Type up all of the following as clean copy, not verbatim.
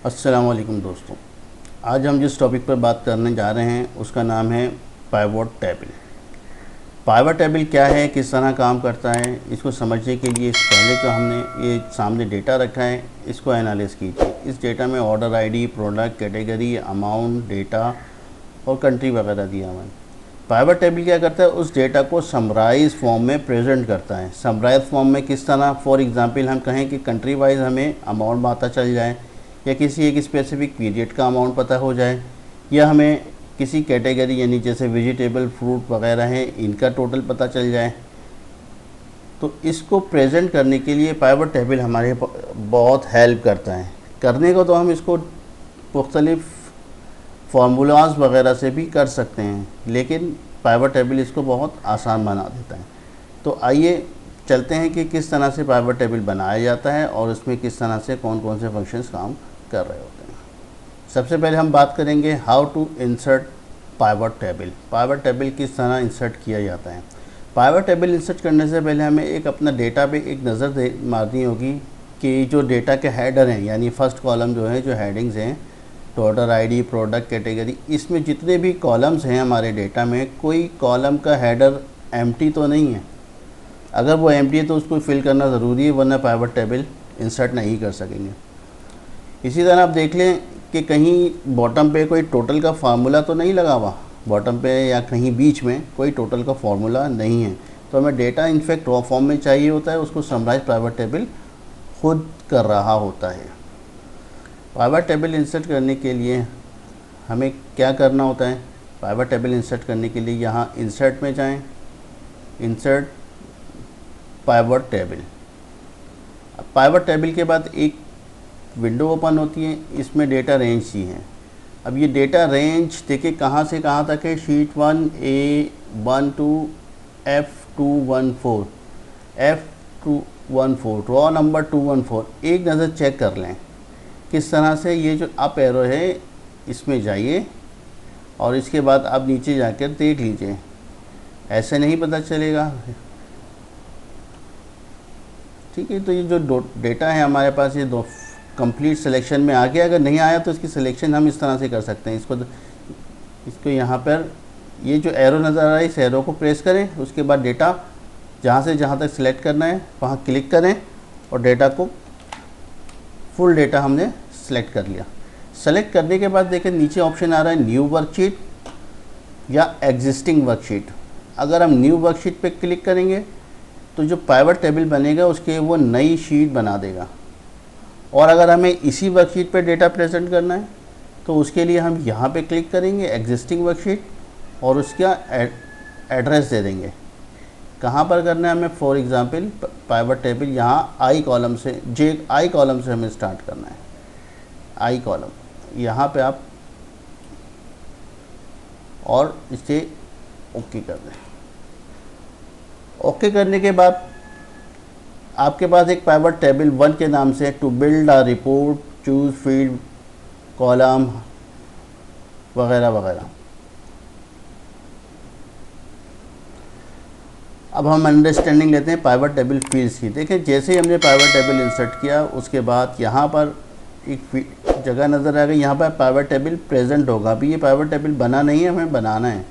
अस्सलाम वालेकुम दोस्तों। आज हम जिस टॉपिक पर बात करने जा रहे हैं उसका नाम है पाइवट टेबल। पाइवट टेबल क्या है, किस तरह काम करता है, इसको समझने के लिए पहले जो हमने ये सामने डेटा रखा है इसको एनालिसिस कीजिए। इस डेटा में order ID, product category, amount, data और कंट्री वगैरह दिया हुआ है। पाइवट टेबल क्या करता है, उस डेटा को समराइज फॉर्म में प्रेजेंट करता है। समराइज फॉर्म में किस तरह, फॉर एग्जांपल हम कहें कि कंट्री वाइज हमें अमाउंट पता चल जाए, या किसी एक स्पेसिफिक पीरियड का अमाउंट पता हो जाए, या हमें किसी कैटेगरी यानी जैसे वेजिटेबल, फ्रूट वगैरह हैं, इनका टोटल पता चल जाए। तो इसको प्रेजेंट करने के लिए पाइवट टेबल हमारे बहुत हेल्प करता है। करने को तो हम इसको मुख्तलिफ फार्मूलाज वगैरह से भी कर सकते हैं, लेकिन पाइवट टेबल इसको बहुत आसान बना देता है। तो आइए चलते हैं कि किस तरह से पाइवट टेबल बनाया जाता है और इसमें किस तरह से कौन कौन से फंक्शंस काम कर रहे होते हैं। सबसे पहले हम बात करेंगे how to insert pivot table. Pivot table किस तरह इंसर्ट किया जाता है। पाइवट टेबल इंसर्ट करने से पहले हमें एक अपना डेटा पे एक नज़र मारनी होगी कि जो डेटा के हेडर हैं, यानी फर्स्ट कॉलम जो है, जो हेडिंग्स हैं, तो ऑर्डर आईडी, प्रोडक्ट कैटेगरी, इसमें जितने भी कॉलम्स हैं हमारे डेटा में, कोई कॉलम का हेडर एम्प्टी तो नहीं है। अगर वो एम्प्टी है तो उसको फिल करना ज़रूरी है, वरना पाइवट टेबल इंसर्ट नहीं कर सकेंगे। इसी तरह आप देख लें कि कहीं बॉटम पे कोई टोटल का फार्मूला तो नहीं लगा हुआ, बॉटम पे या कहीं बीच में कोई टोटल का फार्मूला नहीं है। तो हमें डेटा इनफैक्ट रॉ फॉर्म में चाहिए होता है, उसको समराइज पाइवट टेबल खुद कर रहा होता है। पाइवट टेबल इंसर्ट करने के लिए हमें क्या करना होता है। पाइवट टेबल इंसर्ट करने के लिए यहाँ इंसर्ट में जाएं, insert pivot table. Pivot table के बाद एक विंडो ओपन होती है, इसमें डेटा रेंज सी है। अब ये डेटा रेंज देखिए कहाँ से कहाँ तक है। Sheet 1 A1 to F214, F214, raw number 214। एक नज़र चेक कर लें किस तरह से। ये जो अप एरो है इसमें जाइए और इसके बाद आप नीचे जाकर देख लीजिए, ऐसे नहीं पता चलेगा, ठीक है। तो ये जो डेटा है हमारे पास, ये दो कंप्लीट सिलेक्शन में आ गया। अगर नहीं आया तो इसकी सिलेक्शन हम इस तरह से कर सकते हैं। इसको यहाँ पर ये जो एरो नज़र आ रहा है, इस एरो को प्रेस करें, उसके बाद डेटा जहाँ से जहाँ तक सिलेक्ट करना है वहाँ क्लिक करें और डेटा को, फुल डेटा हमने सेलेक्ट कर लिया। सेलेक्ट करने के बाद देखें नीचे ऑप्शन आ रहा है न्यू वर्कशीट या एग्जिस्टिंग वर्कशीट। अगर हम न्यू वर्कशीट पे क्लिक करेंगे तो जो पाइवट टेबल बनेगा उसके वो नई शीट बना देगा। और अगर हमें इसी वर्कशीट पे डेटा प्रेजेंट करना है तो उसके लिए हम यहाँ पे क्लिक करेंगे एग्जिस्टिंग वर्कशीट और उसका एड्रेस दे देंगे। कहाँ पर करना है हमें, फॉर एग्जांपल पाइवट टेबल यहाँ आई कॉलम से, आई कॉलम से हमें स्टार्ट करना है। आई कॉलम यहाँ पे आप और इसे ओके कर दें। ओके करने के बाद आपके पास एक पाइवट टेबल 1 के नाम से to build a report, choose field, column वगैरह वगैरह। अब हम अंडरस्टैंडिंग लेते हैं पाइवट टेबल फील्ड्स की। देखें जैसे ही हमने पाइवट टेबल इंसर्ट किया उसके बाद यहाँ पर एक जगह नज़र आ गई, यहाँ पर पाइवट टेबल प्रेजेंट होगा। अभी ये पाइवट टेबल बना नहीं है, हमें बनाना है।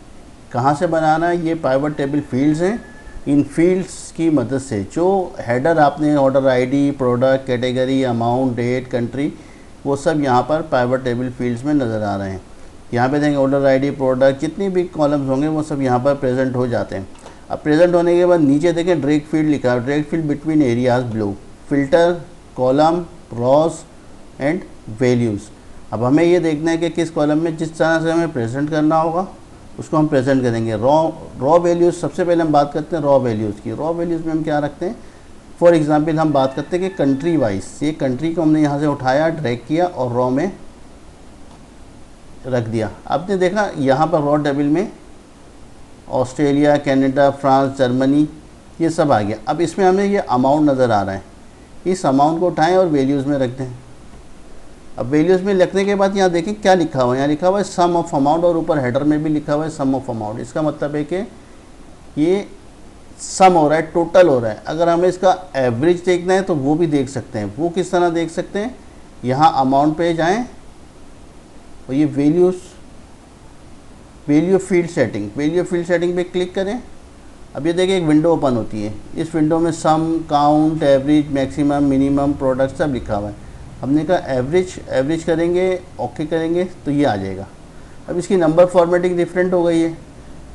कहाँ से बनाना है, ये पाइवट टेबल फील्ड्स हैं। इन फील्ड्स की मदद से जो हेडर आपने order ID, product category, amount, date, country, वो सब यहाँ पर पाइवट टेबल फील्ड्स में नज़र आ रहे हैं। यहाँ पे देखेंगे ऑर्डर आईडी, प्रोडक्ट, जितनी भी कॉलम्स होंगे वो सब यहाँ पर प्रेजेंट हो जाते हैं। अब प्रेजेंट होने के बाद नीचे देखें ड्रैग फील्ड लिखा है, drag field between areas blue, filter, column, rows and values. अब हमें ये देखना है कि किस कॉलम में जिस तरह से हमें प्रेजेंट करना होगा उसको हम प्रेजेंट करेंगे। रॉ वैल्यूज़, सबसे पहले हम बात करते हैं रॉ वैल्यूज़ की। रॉ वैल्यूज़ में हम क्या रखते हैं, फॉर एग्जांपल हम बात करते हैं कि कंट्री वाइज, ये कंट्री को हमने यहाँ से उठाया, ड्रैग किया और रॉ में रख दिया। आपने देखा यहाँ पर रॉ टेबल में ऑस्ट्रेलिया, कनाडा, फ्रांस, जर्मनी, ये सब आ गया। अब इसमें हमें ये अमाउंट नज़र आ रहा है, इस अमाउंट को उठाएँ और वैल्यूज़ में रख दें। अब वैल्यूज़ में लिखने के बाद यहाँ देखें क्या लिखा हुआ है, यहाँ लिखा हुआ है सम ऑफ अमाउंट और ऊपर हेडर में भी लिखा हुआ है सम ऑफ अमाउंट। इसका मतलब है कि ये सम हो रहा है, टोटल हो रहा है। अगर हमें इसका एवरेज देखना है तो वो भी देख सकते हैं। वो किस तरह देख सकते हैं यहाँ अमाउंट पे जाएं और ये वैल्यू फील्ड सेटिंग पे क्लिक करें। अब ये देखिए एक विंडो ओपन होती है, इस विंडो में sum, count, average, maximum, minimum, product सब लिखा हुआ है। हमने कहा एवरेज करेंगे, ओके करेंगे तो ये आ जाएगा। अब इसकी नंबर फॉर्मेटिंग डिफरेंट हो गई है।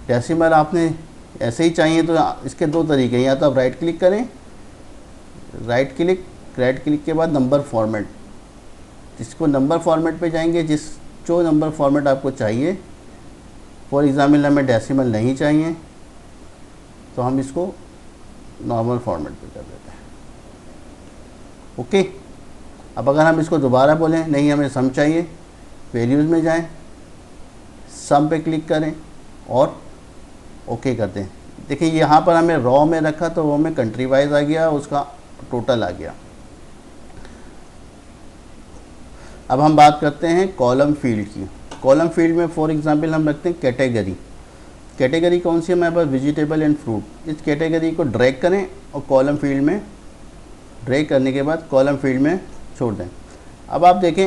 डेसिमल आपने ऐसे ही चाहिए तो इसके दो तरीके हैं, या तो आप राइट क्लिक करें, राइट क्लिक के बाद नंबर फॉर्मेट, जिसको नंबर फॉर्मेट पे जाएंगे, जो नंबर फॉर्मेट आपको चाहिए। फॉर एग्ज़ाम्पल हमें डेसिमल नहीं चाहिए तो हम इसको नॉर्मल फॉर्मेट पे कर देते हैं। ओके, अब अगर हम इसको दोबारा बोलें नहीं हमें सम चाहिए, वैल्यूज़ में जाएं, सम पे क्लिक करें और ओके कर दें। देखिए यहाँ पर हमें रॉ में रखा तो रॉ में कंट्री वाइज आ गया, उसका टोटल आ गया। अब हम बात करते हैं कॉलम फील्ड की। कॉलम फील्ड में फॉर एग्जांपल हम रखते हैं कैटेगरी कौन सी है हमारे पास, वेजिटेबल एंड फ्रूट। इस कैटेगरी को ड्रैग करें और कॉलम फील्ड में ड्रैग करने के बाद कॉलम फील्ड में छोड़ दें। अब आप देखें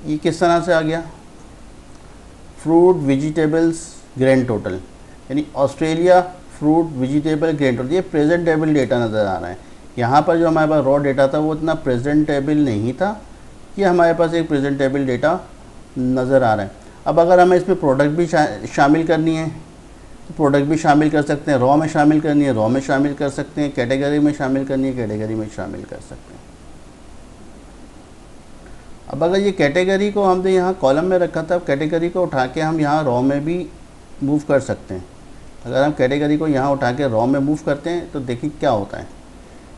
ये किस तरह से आ गया, फ्रूट, वेजिटेबल्स, ग्रैंड टोटल, यानी Australia, fruit, vegetable, grand total, ये प्रेजेंटेबल डेटा नज़र आ रहा है। यहाँ पर जो हमारे पास रॉ डेटा था वो इतना प्रेजेंटेबल नहीं था, ये हमारे पास एक प्रेजेंटेबल डेटा नज़र आ रहा है। अब अगर हमें इसमें प्रोडक्ट भी शामिल करनी है तो प्रोडक्ट भी शामिल कर सकते हैं, रॉ में शामिल करनी है रॉ में शामिल कर सकते हैं, कैटेगरी में शामिल करनी है कैटेगरी में शामिल कर सकते हैं। अब अगर ये कैटेगरी को हमने यहाँ कॉलम में रखा था, अब कैटेगरी को उठा के हम यहाँ रॉ में भी मूव कर सकते हैं। अगर हम कैटेगरी को यहाँ उठा के रॉ में मूव करते हैं तो देखिए क्या होता है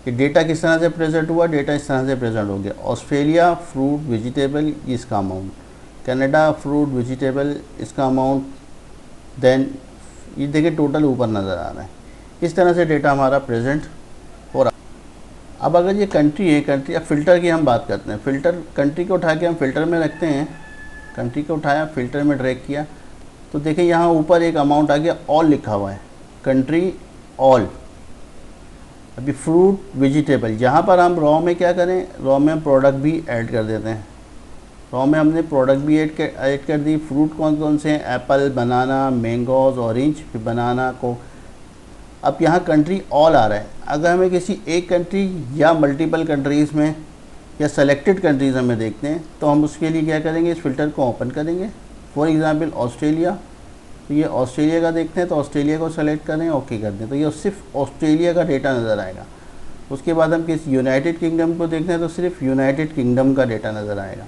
कि डेटा किस तरह से प्रेजेंट हुआ, डेटा इस तरह से प्रेजेंट हो गया। ऑस्ट्रेलिया, फ्रूट, वेजिटेबल, इसका अमाउंट, कनाडा, फ्रूट, वेजिटेबल, इसका अमाउंट, देन ये देखिए टोटल ऊपर नज़र आ रहा है। इस तरह से डेटा हमारा प्रेजेंट हो रहा है। अब अगर ये कंट्री है, अब फ़िल्टर की हम बात करते हैं। फ़िल्टर, कंट्री को उठा के हम फ़िल्टर में रखते हैं, कंट्री को उठाया फ़िल्टर में ड्रैग किया तो देखिए यहाँ ऊपर एक अमाउंट आ गया, ऑल लिखा हुआ है, कंट्री ऑल। अभी फ्रूट, वेजिटेबल, यहाँ पर हम रॉ में क्या करें, रॉ में हम प्रोडक्ट भी ऐड कर देते हैं। रॉ में हमने प्रोडक्ट भी ऐड कर दी। फ्रूट कौन कौन से हैं, एप्पल, बनाना, मैंगोज, ऑरेंज, फिर बनाना को। अब यहाँ कंट्री ऑल आ रहा है। अगर हमें किसी एक कंट्री या मल्टीपल कंट्रीज़ में या सेलेक्टेड कंट्रीज़ हमें देखते हैं तो हम उसके लिए क्या करेंगे, इस फ़िल्टर को ओपन करेंगे। फॉर एग्ज़ाम्पल ऑस्ट्रेलिया, तो ये ऑस्ट्रेलिया का देखते हैं तो ऑस्ट्रेलिया को सेलेक्ट करें, ओके कर दें तो ये सिर्फ ऑस्ट्रेलिया का डेटा नज़र आएगा। उसके बाद हम किसी यूनाइटेड किंगडम को देखते हैं तो सिर्फ यूनाइटेड किंगडम का डेटा नज़र आएगा।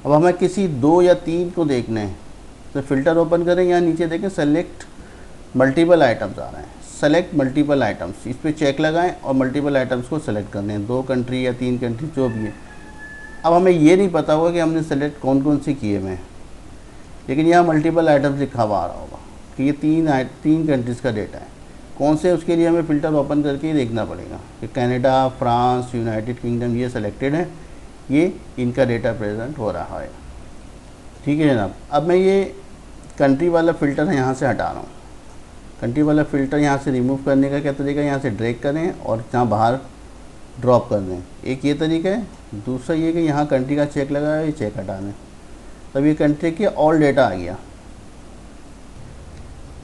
अब हमें किसी 2 या 3 को देखना है तो फ़िल्टर ओपन करें, यहाँ नीचे देखें सेलेक्ट मल्टीपल आइटम्स आ रहे हैं, सेलेक्ट मल्टीपल आइटम्स, इस पर चेक लगाएं और मल्टीपल आइटम्स को सेलेक्ट कर लें, 2 कंट्री या 3 कंट्री जो भी है। अब हमें ये नहीं पता होगा कि हमने सेलेक्ट कौन कौन सी किए हुए हैं, लेकिन यहाँ मल्टीपल आइटम्स लिखा हुआ आ रहा होगा कि ये 3 कंट्रीज़ का डेटा है। कौन से, उसके लिए हमें फ़िल्टर ओपन करके ही देखना पड़ेगा कि कनाडा, फ्रांस, यूनाइटेड किंगडम ये सेलेक्टेड है, ये इनका डेटा प्रेजेंट हो रहा है। ठीक है जनाब। अब मैं ये कंट्री वाला फ़िल्टर यहाँ से हटा रहा हूँ। कंट्री वाला फ़िल्टर यहाँ से रिमूव करने का क्या तरीका है, यहाँ से ड्रैग करें और यहाँ बाहर ड्रॉप कर दें, एक ये तरीका है। दूसरा ये कि यहाँ कंट्री का चेक लगाया, ये चेक हटा दें, तब ये कंट्री के ऑल डेटा आ गया।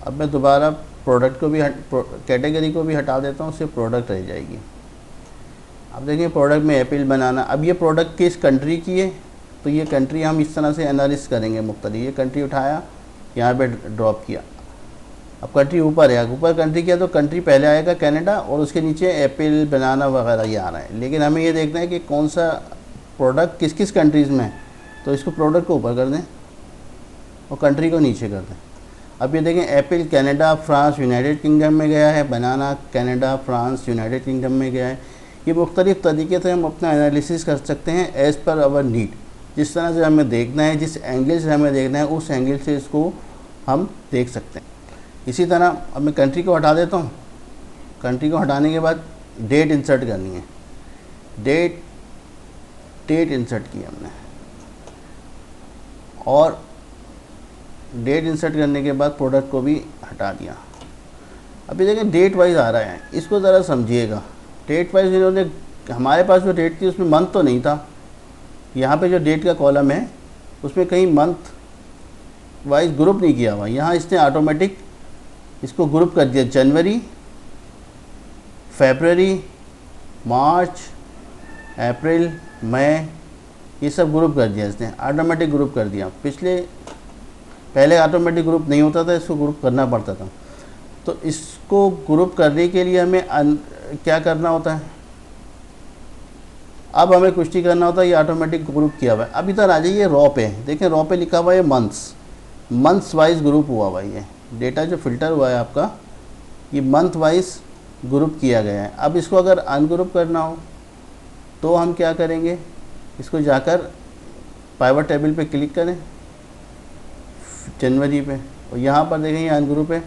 अब मैं दोबारा प्रोडक्ट को भी कैटेगरी को भी हटा देता हूँ, सिर्फ प्रोडक्ट रह जाएगी। अब देखिए प्रोडक्ट में एप्पल, बनाना। अब ये प्रोडक्ट किस कंट्री की है तो ये कंट्री हम इस तरह से एनालिसिस करेंगे मुख्तलिफ। ये कंट्री उठाया, यहाँ पे ड्रॉप किया, अब कंट्री ऊपर है, ऊपर कंट्री किया तो कंट्री पहले आएगा कनाडा और उसके नीचे एप्पल, बनाना वगैरह ये आ रहा है। लेकिन हमें ये देखना है कि कौन सा प्रोडक्ट किस किस कंट्रीज़ में है, तो इसको प्रोडक्ट को ऊपर कर दें और कंट्री को नीचे कर दें। अब ये देखें Apple Canada, France, United kingdom में गया है, बनाना कनाडा, फ्रांस, यूनाइटेड किंगडम में गया है। ये मुख्तलिफ़ तरीके से हम अपना एनालिसिस कर सकते हैं एज़ पर आवर नीड। जिस तरह से हमें देखना है, जिस एंगल से हमें देखना है, उस एंगल से इसको हम देख सकते हैं। इसी तरह अब मैं कंट्री को हटा देता हूँ। कंट्री को हटाने के बाद डेट इंसर्ट करनी है, डेट इंसर्ट की हमने, और डेट इंसर्ट करने के बाद प्रोडक्ट को भी हटा दिया। अभी देखें डेट वाइज आ रहा है, इसको ज़रा समझिएगा। डेट वाइज इन्होंने, हमारे पास जो डेट थी उसमें मंथ तो नहीं था, यहाँ पे जो डेट का कॉलम है उसमें कहीं मंथ वाइज ग्रुप नहीं किया हुआ, यहाँ इसने ऑटोमेटिक इसको ग्रुप कर दिया। जनवरी, फरवरी, मार्च, अप्रैल, मई, ये सब ग्रुप कर दिया इसने, ऑटोमेटिक ग्रुप कर दिया। पहले ऑटोमेटिक ग्रुप नहीं होता था, इसको ग्रुप करना पड़ता था। तो इसको ग्रुप करने के लिए हमें क्या करना होता है, अब हमें कुछ नहीं करना होता, ये ऑटोमेटिक ग्रुप किया हुआ है। अब इधर आ जाइए रॉ पे, देखें रॉ पे लिखा हुआ है मंथ्स वाइज ग्रुप हुआ हुआ है। ये डेटा जो फिल्टर हुआ है आपका, ये मंथ वाइज ग्रुप किया गया है। अब इसको अगर अनग्रुप करना हो तो हम क्या करेंगे, इसको जाकर पाइवट टेबल पे क्लिक करें जनवरी पे, और यहाँ पर देखें ये अनग्रुप है,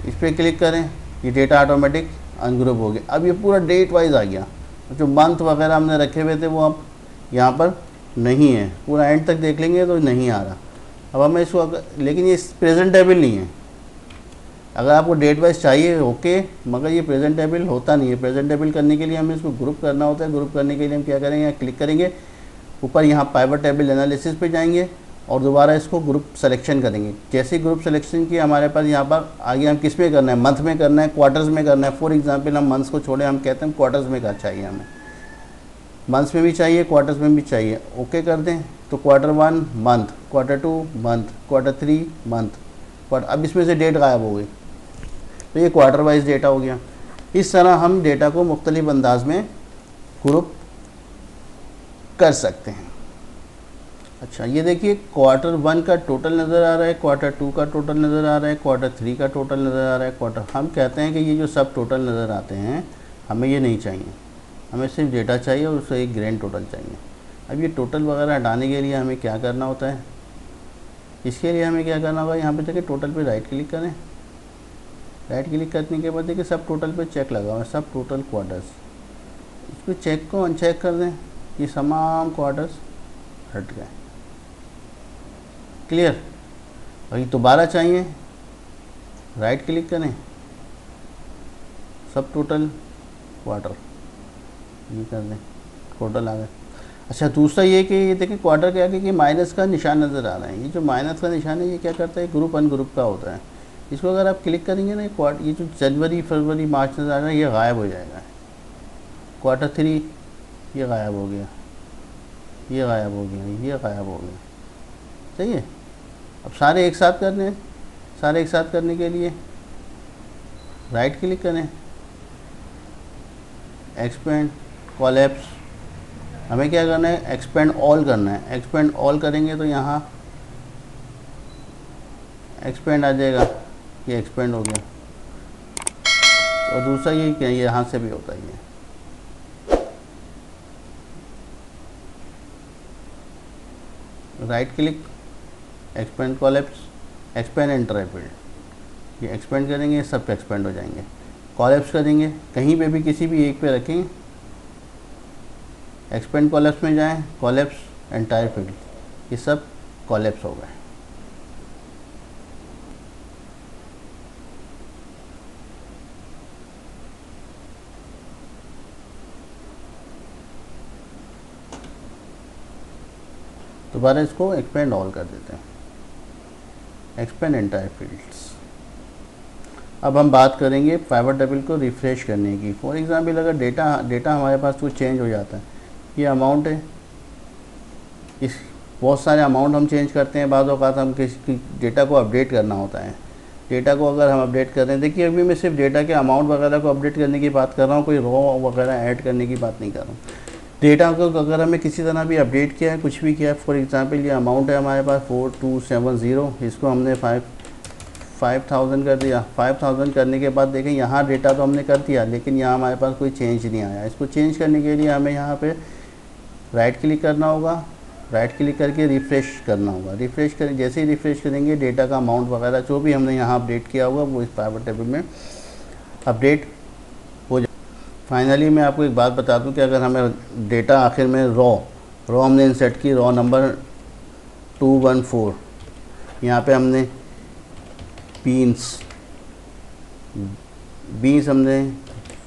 इस पर क्लिक करें, ये डेटा ऑटोमेटिक अनग्रुप हो गया। अब ये पूरा डेट वाइज आ गया, जो मंथ वगैरह हमने रखे हुए थे वो अब यहाँ पर नहीं है, पूरा एंड तक देख लेंगे तो नहीं आ रहा। अब हमें इसको लेकिन ये प्रेजेंटेबल नहीं है। अगर आपको डेट वाइज चाहिए ओके, मगर ये प्रेजेंटेबल होता नहीं है। प्रेजेंटेबल करने के लिए हमें इसको ग्रुप करना होता है। ग्रुप करने के लिए हम क्या करेंगे, यहाँ क्लिक करेंगे, ऊपर यहाँ पाइवट टेबल एनालिसिस पे जाएंगे और दोबारा इसको ग्रुप सिलेक्शन करेंगे। जैसे ही ग्रुप सिलेक्शन किया हमारे पास यहाँ पर आगे हम किस में करना है, मंथ में करना है, क्वार्टर्स में करना है। फॉर एग्जांपल हम मंथ्स को छोड़े, हम कहते हैं क्वार्टर्स में का चाहिए हमें, मंथ्स में भी चाहिए, क्वार्टर्स में भी चाहिए। ओके कर दें तो quarter 1 month, quarter 2 month, quarter 3 month, अब इसमें से डेट गायब हो गई, तो ये क्वार्टर वाइज डेटा हो गया। इस तरह हम डेटा को मुख्तलिफ अंदाज में ग्रुप कर सकते हैं। अच्छा ये देखिए क्वार्टर 1 का टोटल नज़र आ रहा है, क्वार्टर 2 का टोटल नज़र आ रहा है, क्वार्टर 3 का टोटल नज़र आ रहा है। हम कहते हैं कि ये जो सब टोटल नज़र आते हैं हमें ये नहीं चाहिए, हमें सिर्फ डेटा चाहिए और उससे एक ग्रैंड टोटल चाहिए। अब ये टोटल वगैरह हटाने के लिए हमें क्या करना होता है, इसके लिए हमें क्या करना होगा, यहाँ पे देखिए टोटल पे राइट क्लिक करें। राइट क्लिक करने के बाद देखिए सब टोटल पे चेक लगा हुआ है, सब टोटल क्वार्टर्स। इसको चेक को अनचेक कर दें, ये तमाम क्वार्टर्स हट गए। क्लियर। वही दोबारा चाहिए, राइट क्लिक करें, सब टोटल क्वार्टर, ये कर दें, टोटल आ गए। अच्छा दूसरा ये कि ये देखें क्वार्टर के आगे कि माइनस का निशान नज़र आ रहा है। ये जो माइनस का निशान है ये क्या करता है, ग्रुप अनग्रुप का होता है। इसको अगर आप क्लिक करेंगे ना, ये जो जनवरी फरवरी मार्च नज़र आ रहा है ये गायब हो जाएगा। क्वार्टर 3 ये गायब हो गया, ये गायब हो गया, ये गायब हो गया। सही है। अब सारे एक साथ करने हैं, सारे एक साथ करने के लिए राइट क्लिक करें, एक्सपेंड कोलैप्स। हमें क्या करना है, एक्सपेंड ऑल करना है। एक्सपेंड ऑल करेंगे तो यहाँ एक्सपेंड आ जाएगा, ये एक्सपेंड हो गया। और दूसरा ये क्या, ये यहाँ से भी होता है, ये right click, expand collapse, expand enter field. ये एक्सपेंड करेंगे सब एक्सपेंड हो जाएंगे। कोलैप्स करेंगे, कहीं पे भी किसी भी एक पे रखें, एक्सपेंड कोलैप्स में जाएं, कोलैप्स एंटायर फील्ड, ये सब कोलैप्स हो गए। दोबारा इसको एक्सपेंड ऑल कर देते हैं, एक्सपेंड एंटायर फील्ड्स। अब हम बात करेंगे पाइवट टेबल को रिफ़्रेश करने की। फॉर एग्जांपल अगर डेटा हमारे पास कुछ चेंज हो जाता है, ये अमाउंट है, इस बहुत सारे अमाउंट हम चेंज करते हैं। बाज़ औक़ात हम किसी डेटा को अपडेट करना होता है। डेटा को अगर हम अपडेट कर रहे हैं, देखिए अभी मैं सिर्फ डेटा के अमाउंट वगैरह को अपडेट करने की बात कर रहा हूँ, कोई रॉ वगैरह ऐड करने की बात नहीं कर रहा हूँ। डेटा को अगर हमें किसी तरह भी अपडेट किया है, कुछ भी किया है, फॉर एग्जांपल ये अमाउंट है हमारे पास 4270, इसको हमने 5000 कर दिया। 5000 करने के बाद देखें यहाँ डेटा तो हमने कर दिया, लेकिन यहाँ हमारे पास कोई चेंज नहीं आया। इसको चेंज करने के लिए हमें यहाँ पे राइट क्लिक करना होगा, राइट क्लिक करके रिफ़्रेश करना होगा। रिफ़्रेश करें, जैसे ही रिफ़्रेश करेंगे डेटा का अमाउंट वगैरह जो भी हमने यहाँ अपडेट किया होगा वो इस पाइवट टेबल में अपडेट हो जाए। फाइनली मैं आपको एक बात बता दूं कि अगर हमें डेटा आखिर में रॉ हमने इंसर्ट की, रॉ नंबर 214, यहाँ पे हमने बीन्स हमने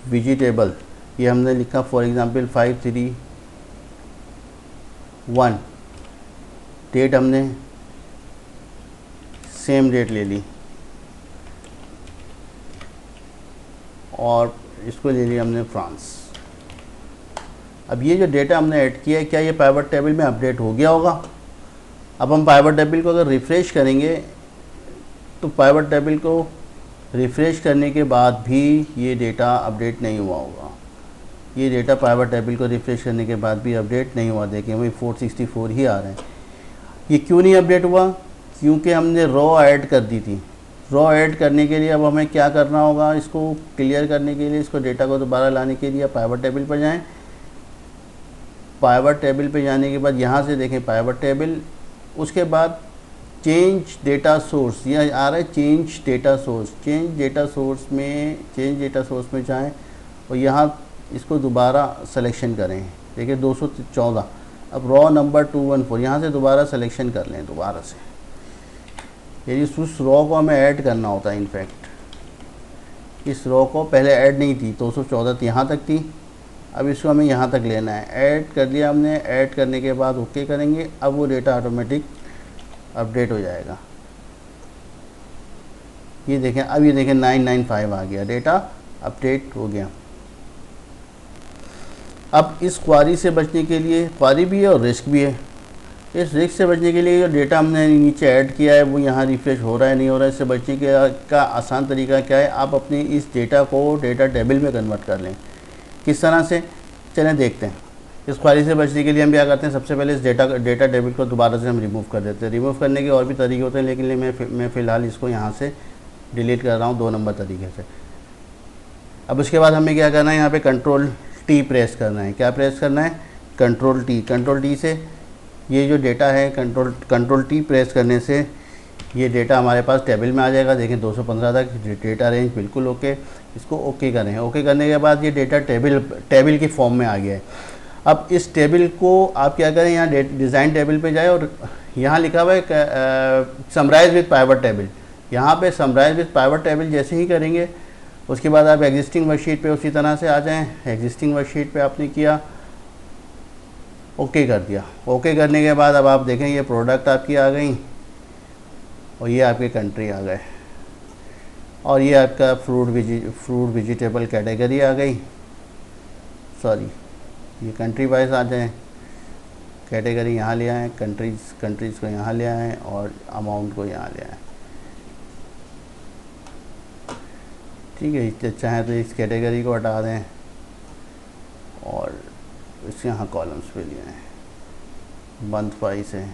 वेजिटेबल, ये हमने लिखा फॉर एग्जांपल 53 1 डेट हमने सेम डेट ले ली और इसको ले लिया हमने फ्रांस। अब ये जो डेटा हमने ऐड किया है, क्या ये पाइवट टेबल में अपडेट हो गया होगा? अब हम पाइवट टेबल को अगर रिफ़्रेश करेंगे तो पाइवट टेबल को रिफ़्रेश करने के बाद भी ये डेटा अपडेट नहीं हुआ होगा। ये डेटा पाइवट टेबल को रिफ़्रेश करने के बाद भी अपडेट नहीं हुआ। देखें वही 464 ही आ रहे हैं। ये क्यों नहीं अपडेट हुआ? क्योंकि हमने रॉ ऐड कर दी थी। रॉ ऐड करने के लिए अब हमें क्या करना होगा? इसको क्लियर करने के लिए, इसको डेटा को दोबारा लाने के लिए पाइवट टेबल पर जाएं। पाइवट टेबल पे जाने के बाद यहाँ से देखें पाइवट टेबल, उसके बाद चेंज डेटा सोर्स, यह आ रहा है change data source. Change data source में जाएं और यहाँ इसको दोबारा सिलेक्शन करें। देखिए 214, अब रॉ नंबर 214 यहाँ से दोबारा सिलेक्शन कर लें दोबारा से। यानी उस रॉ को हमें ऐड करना होता है। इनफैक्ट इस रॉ को पहले ऐड नहीं थी, 214 यहाँ तक थी, अब इसको हमें यहाँ तक लेना है। ऐड कर लिया हमने। ऐड करने के बाद ओके करेंगे। अब वो डेटा ऑटोमेटिक अपडेट हो जाएगा। ये देखें, अब ये देखें 995 आ गया, डेटा अपडेट हो गया। अब इस क्वारी से बचने के लिए, क्वारी भी है और रिस्क भी है, इस रिस्क से बचने के लिए जो डेटा हमने नीचे ऐड किया है वो यहाँ रिफ्रेश हो रहा है नहीं हो रहा है, इससे बचने का आसान तरीका क्या है? आप अपने इस डेटा को डेटा टेबल में कन्वर्ट कर लें। किस तरह से, चलें देखते हैं। इस क्वारी से बचने के लिए हम क्या करते हैं? सबसे पहले इस डेटा टेबल को दोबारा से हम रिमूव कर देते हैं। रिमूव करने के और भी तरीके होते हैं, लेकिन मैं फ़िलहाल इसको यहाँ से डिलीट कर रहा हूँ 2 नंबर तरीके से। अब उसके बाद हमें क्या करना है? यहाँ पे कंट्रोल टी प्रेस करना है। क्या प्रेस करना है? कंट्रोल टी से ये जो डेटा है, कंट्रोल टी प्रेस करने से ये डेटा हमारे पास टेबल में आ जाएगा। देखें 215 तक डेटा रेंज बिल्कुल ओके। इसको ओके करें। ओके करने के बाद ये डेटा टेबल की फॉर्म में आ गया है। अब इस टेबल को आप क्या करें? यहाँ डिज़ाइन टेबल पे जाए और यहाँ लिखा हुआ है समराइज विद पाइवट टेबल। यहाँ पे समराइज विद पाइवट टेबल जैसे ही करेंगे उसके बाद आप एग्जिस्टिंग वर्कशीट पे उसी तरह से आ जाएं। एग्जिस्टिंग वर्कशीट पे आपने किया, ओके कर दिया। ओके करने के बाद अब आप देखें ये प्रोडक्ट आपकी आ गई और ये आपके कंट्री आ गए और ये आपका फ्रूट वेजिटेबल कैटेगरी आ गई। सॉरी, ये कंट्री वाइज आ जाए। कैटेगरी यहाँ ले आएँ, कंट्रीज़ को यहाँ ले आएँ और अमाउंट को यहाँ ले आएँ। ठीक है, चाहे तो इस कैटेगरी को हटा दें और इस यहाँ कॉलम्स पे लिए हैं। मंथ वाइज है,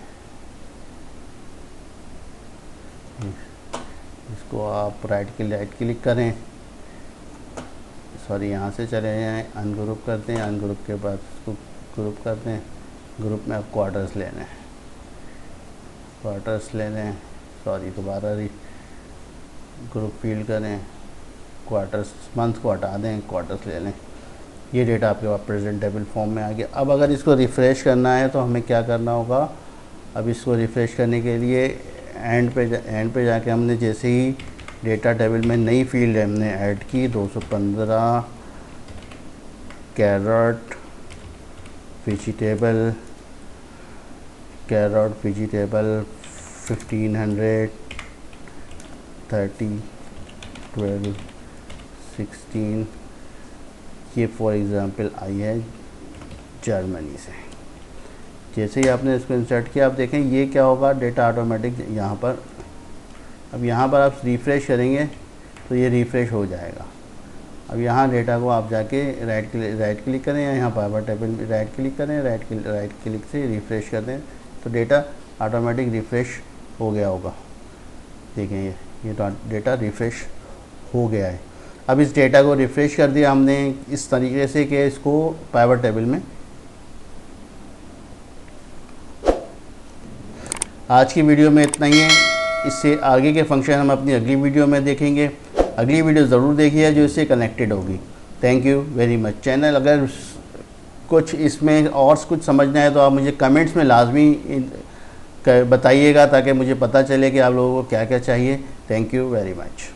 इसको आप राइट क्लिक करें। सॉरी, यहाँ से चले जाएँ, अनग्रुप करते हैं। अनग्रुप के बाद इसको ग्रुप करते हैं। ग्रुप में आप क्वार्टर्स लेने हैं, क्वार्टर्स लेने हैं। सॉरी, दोबारा ग्रुप फील्ड करें, क्वार्टर्स, मंथ को हटा दें, क्वार्टर्स ले लें। ये डेटा आपके पास प्रेजेंट टेबल फॉर्म में आ गया। अब अगर इसको रिफ़्रेश करना है तो हमें क्या करना होगा? अब इसको रिफ़्रेश करने के लिए एंड पे जाके हमने जैसे ही डेटा टेबल में नई फील्ड हमने ऐड की 215 कैरेट वेजिटेबल 1500 30 12 16, ये फॉर एग्ज़ाम्पल आई है जर्मनी से। जैसे ही आपने इसको इंसर्ट किया, आप देखें ये क्या होगा? डेटा ऑटोमेटिक यहाँ पर, अब यहाँ पर आप रिफ़्रेश करेंगे तो ये रिफ़्रेश हो जाएगा। अब यहाँ डेटा को आप जाके राइट क्लिक करें या यहाँ पाइवट टेबल में राइट क्लिक करें, राइट क्लिक से रिफ़्रेश कर दें तो डेटा ऑटोमेटिक रिफ़्रेश हो गया होगा। देखें ये डेटा रिफ़्रेश हो गया है। अब इस डेटा को रिफ़्रेश कर दिया हमने इस तरीके से कि इसको पाइवट टेबल में। आज की वीडियो में इतना ही है। इससे आगे के फंक्शन हम अपनी अगली वीडियो में देखेंगे। अगली वीडियो ज़रूर देखिए जो इससे कनेक्टेड होगी। Thank you very much. Channel अगर कुछ इसमें और कुछ समझना है तो आप मुझे कमेंट्स में लाजमी बताइएगा ताकि मुझे पता चले कि आप लोगों को क्या क्या चाहिए। Thank you very much.